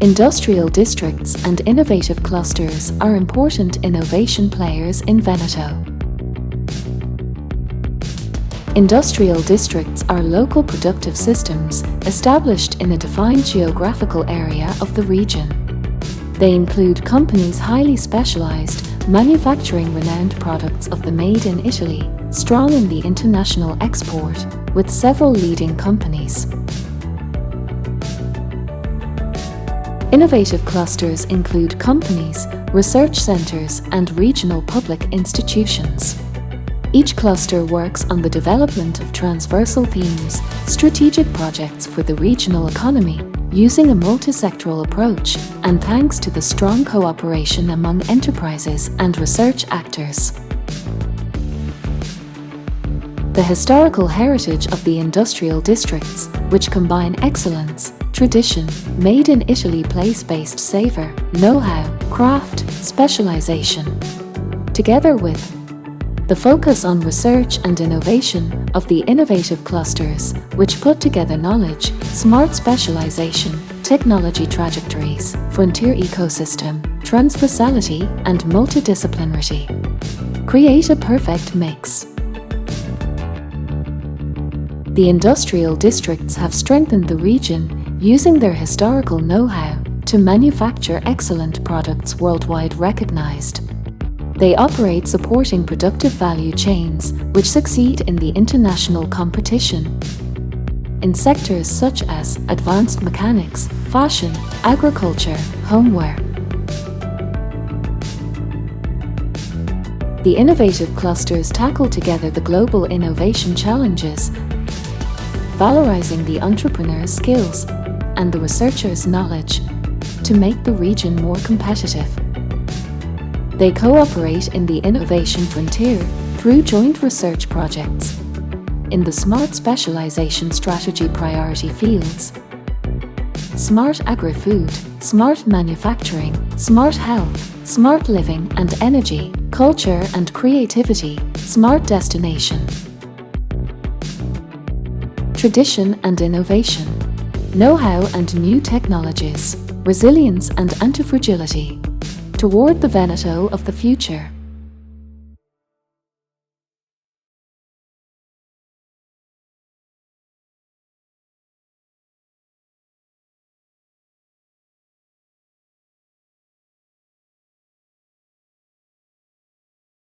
Industrial districts and innovative clusters are important innovation players in Veneto. Industrial districts are local productive systems established in a defined geographical area of the region. They include companies highly specialized, manufacturing renowned products of the Made in Italy, strong in the international export, with several leading companies. Innovative clusters include companies, research centers, and regional public institutions. Each cluster works on the development of transversal themes, strategic projects for the regional economy, using a multi-sectoral approach, and thanks to the strong cooperation among enterprises and research actors. The historical heritage of the industrial districts, which combine excellence, tradition, made in Italy place-based savor, know-how, craft, specialization, together with the focus on research and innovation of the innovative clusters, which put together knowledge, smart specialization, technology trajectories, frontier ecosystem, transversality, and multidisciplinarity, create a perfect mix. The industrial districts have strengthened the region using their historical know-how to manufacture excellent products worldwide recognized. They operate supporting productive value chains which succeed in the international competition in sectors such as advanced mechanics, fashion, agriculture, homeware. The innovative clusters tackle together the global innovation challenges, valorizing the entrepreneur's skills and the researcher's knowledge to make the region more competitive. They cooperate in the innovation frontier through joint research projects in the smart specialization strategy priority fields: smart agri-food, smart manufacturing, smart health, smart living and energy, culture and creativity, smart destination, tradition and innovation, know-how and new technologies, resilience and anti-fragility, toward the Veneto of the future.